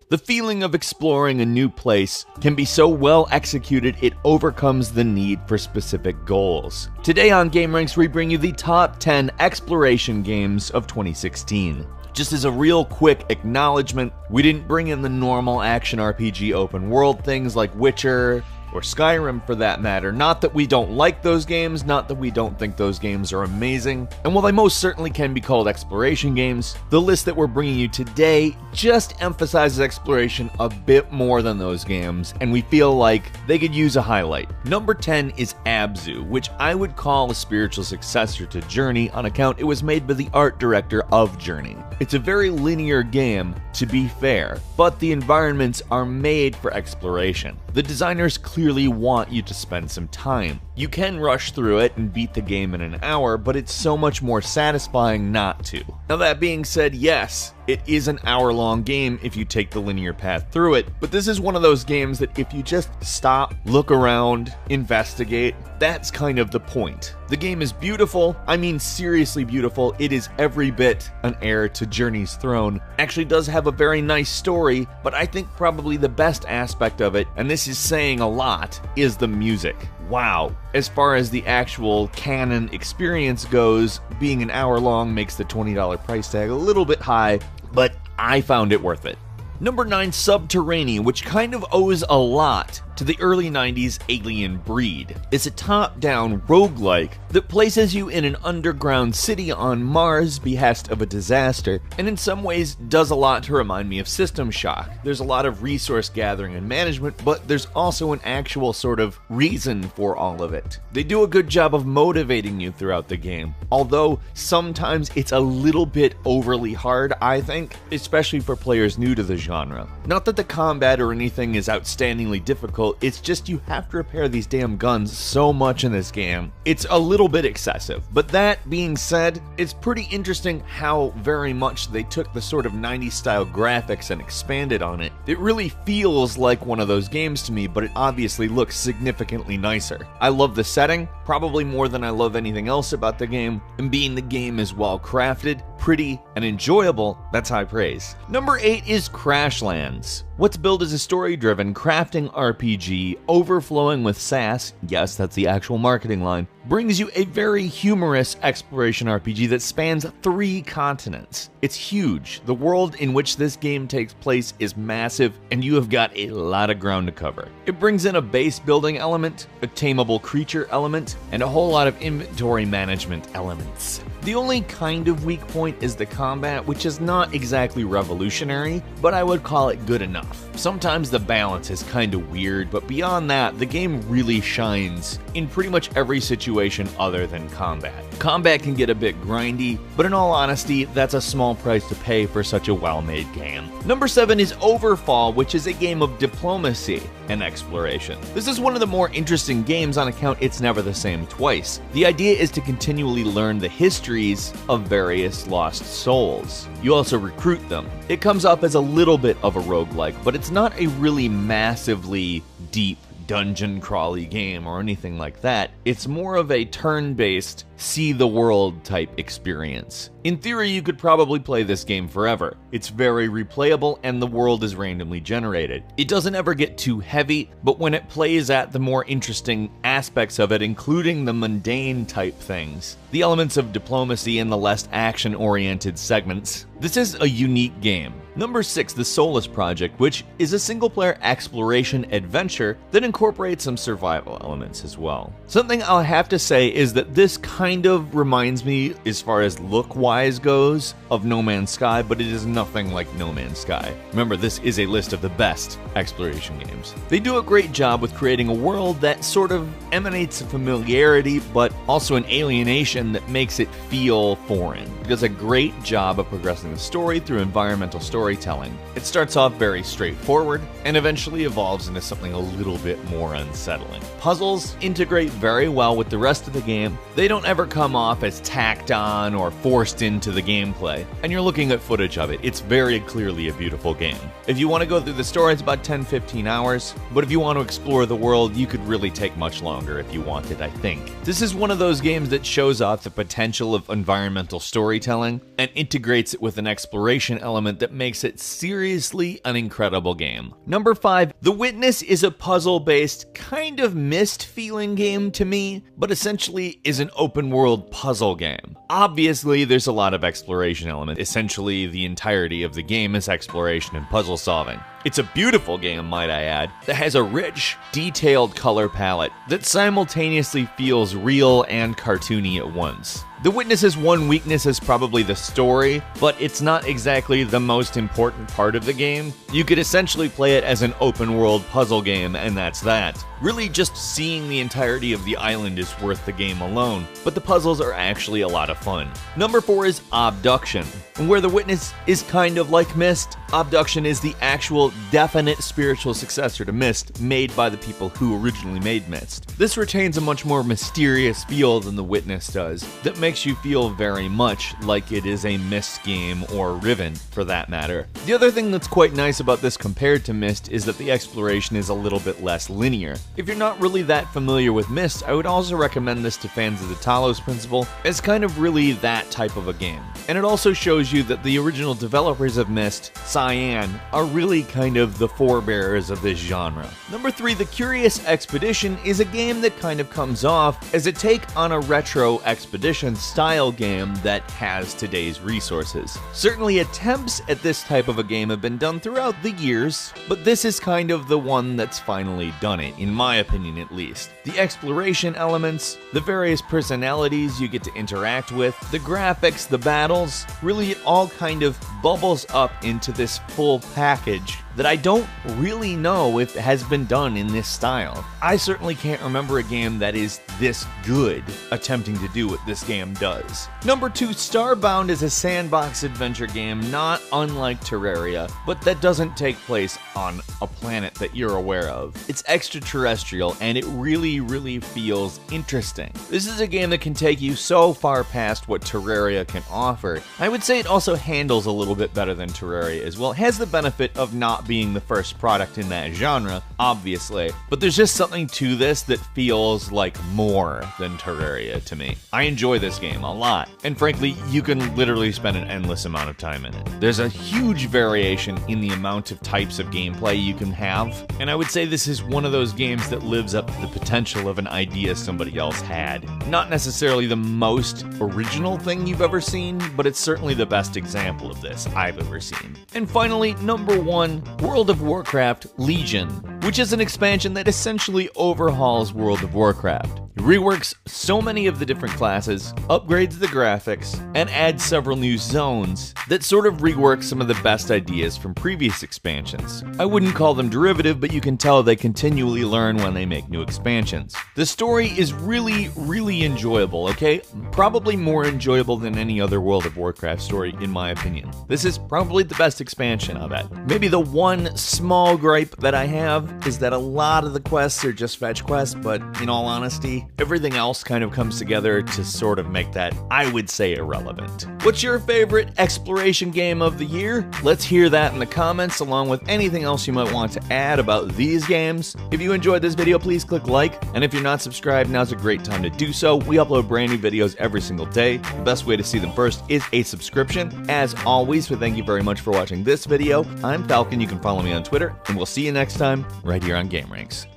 The feeling of exploring a new place can be so well executed it overcomes the need for specific goals. Today on GameRanks, we bring you the top 10 exploration games of 2016. Just as a real quick acknowledgement, we didn't bring in the normal action RPG open world things like Witcher, or Skyrim for that matter. Not that we don't like those games, not that we don't think those games are amazing, and while they most certainly can be called exploration games, the list that we're bringing you today just emphasizes exploration a bit more than those games, and we feel like they could use a highlight. Number 10 is Abzu, which I would call a spiritual successor to Journey on account it was made by the art director of Journey. It's a very linear game, to be fair, but the environments are made for exploration. The designers clearly want you to spend some time. You can rush through it and beat the game in an hour, but it's so much more satisfying not to. Now that being said, yes, it is an hour-long game if you take the linear path through it, but this is one of those games that if you just stop, look around, investigate, that's kind of the point. The game is beautiful, I mean seriously beautiful. It is every bit an heir to Journey's throne. Actually does have a very nice story, but I think probably the best aspect of it, and this is saying a lot, is the music. Wow. As far as the actual canon experience goes, being an hour long makes the $20 price tag a little bit high, but I found it worth it. Number 9, Subterranean, which kind of owes a lot to the early 90s Alien Breed. It's a top-down roguelike that places you in an underground city on Mars behest of a disaster, and in some ways does a lot to remind me of System Shock. There's a lot of resource gathering and management, but there's also an actual sort of reason for all of it. They do a good job of motivating you throughout the game, although sometimes it's a little bit overly hard, I think, especially for players new to the genre. Not that the combat or anything is outstandingly difficult, it's just you have to repair these damn guns so much in this game. It's a little bit excessive, but that being said, it's pretty interesting how very much they took the sort of 90s style graphics and expanded on it. It really feels like one of those games to me, but it obviously looks significantly nicer. I love the setting, probably more than I love anything else about the game, and being the game is well crafted, pretty, and enjoyable, that's high praise. Number 8 is Crashlands. What's billed as a story-driven crafting RPG overflowing with sass, yes, that's the actual marketing line, brings you a very humorous exploration RPG that spans 3 continents. It's huge. The world in which this game takes place is massive, and you have got a lot of ground to cover. It brings in a base building element, a tameable creature element, and a whole lot of inventory management elements. The only kind of weak point is the combat, which is not exactly revolutionary, but I would call it good enough. Sometimes the balance is kind of weird, but beyond that, the game really shines in pretty much every situation other than combat. Combat can get a bit grindy, but in all honesty, that's a small price to pay for such a well-made game. Number 7 is Overfall, which is a game of diplomacy and exploration. This is one of the more interesting games on account it's never the same twice. The idea is to continually learn the histories of various lost souls. You also recruit them. It comes off as a little bit of a roguelike, but it's not a really massively deep dungeon crawly game or anything like that. It's more of a turn-based, see the world type experience. In theory, you could probably play this game forever. It's very replayable and the world is randomly generated. It doesn't ever get too heavy, but when it plays at the more interesting aspects of it, including the mundane type things, the elements of diplomacy and the less action-oriented segments, this is a unique game. Number 6, The Solus Project, which is a single-player exploration adventure that incorporates some survival elements as well. Something I'll have to say is that this kind of reminds me, as far as look-wise goes, of No Man's Sky, but it is nothing like No Man's Sky. Remember, this is a list of the best exploration games. They do a great job with creating a world that sort of emanates a familiarity, but also an alienation that makes it feel foreign. It does a great job of progressing the story through environmental storytelling. It starts off very straightforward and eventually evolves into something a little bit more unsettling. Puzzles integrate very well with the rest of the game. They don't ever come off as tacked on or forced into the gameplay, and you're looking at footage of it. It's very clearly a beautiful game. If you want to go through the story, it's about 10-15 hours, but if you want to explore the world, you could really take much longer if you wanted, I think. This is one of those games that shows off the potential of environmental storytelling and integrates it with an exploration element that makes makes it seriously an incredible game. Number 5, The Witness is a puzzle-based, kind of Myst-feeling game to me, but essentially is an open-world puzzle game. Obviously, there's a lot of exploration elements. Essentially, the entirety of the game is exploration and puzzle solving. It's a beautiful game, might I add, that has a rich, detailed color palette that simultaneously feels real and cartoony at once. The Witness's one weakness is probably the story, but it's not exactly the most important part of the game. You could essentially play it as an open-world puzzle game, and that's that. Really, just seeing the entirety of the island is worth the game alone, but the puzzles are actually a lot of fun. Number 4 is Obduction. And where The Witness is kind of like Myst, Obduction is the actual definite spiritual successor to Myst, made by the people who originally made Myst. This retains a much more mysterious feel than The Witness does, that makes you feel very much like it is a Myst game, or Riven for that matter. The other thing that's quite nice about this compared to Myst is that the exploration is a little bit less linear. If you're not really that familiar with Myst, I would also recommend this to fans of the Talos Principle as kind of really that type of a game. And it also shows you that the original developers of Myst, Cyan, are really kind of the forebearers of this genre. Number 3, The Curious Expedition is a game that kind of comes off as a take on a retro expedition style game that has today's resources. Certainly attempts at this type of a game have been done throughout the years, but this is kind of the one that's finally done it, in my opinion at least. The exploration elements, the various personalities you get to interact with, the graphics, the battles, really it all kind of bubbles up into this full package that I don't really know if has been done in this style. I certainly can't remember a game that is this good attempting to do what this game does. Number 2, Starbound is a sandbox adventure game not unlike Terraria, but that doesn't take place on a planet that you're aware of. It's extraterrestrial and it really feels interesting. This is a game that can take you so far past what Terraria can offer. I would say it also handles a little bit better than Terraria as well. It has the benefit of not being the first product in that genre, obviously, but there's just something to this that feels like more than Terraria to me. I enjoy this game a lot, and frankly, you can literally spend an endless amount of time in it. There's a huge variation in the amount of types of gameplay you can have, and I would say this is one of those games that lives up to the potential of an idea somebody else had. Not necessarily the most original thing you've ever seen, but it's certainly the best example of this I've ever seen. And finally, number 1, World of Warcraft Legion, which is an expansion that essentially overhauls World of Warcraft. It reworks so many of the different classes, upgrades the graphics, and adds several new zones that sort of rework some of the best ideas from previous expansions. I wouldn't call them derivative, but you can tell they continually learn when they make new expansions. The story is really enjoyable, okay? Probably more enjoyable than any other World of Warcraft story, in my opinion. This is probably the best expansion of it. Maybe the one small gripe that I have is that a lot of the quests are just fetch quests, but in all honesty, everything else kind of comes together to sort of make that, I would say, irrelevant. What's your favorite exploration game of the year? Let's hear that in the comments, along with anything else you might want to add about these games. If you enjoyed this video, please click like, and if you're not subscribed, now's a great time to do so. We upload brand new videos every single day. The best way to see them first is a subscription. As always, thank you very much for watching this video. I'm Falcon, you can follow me on Twitter, and we'll see you next time, right here on GameRanks.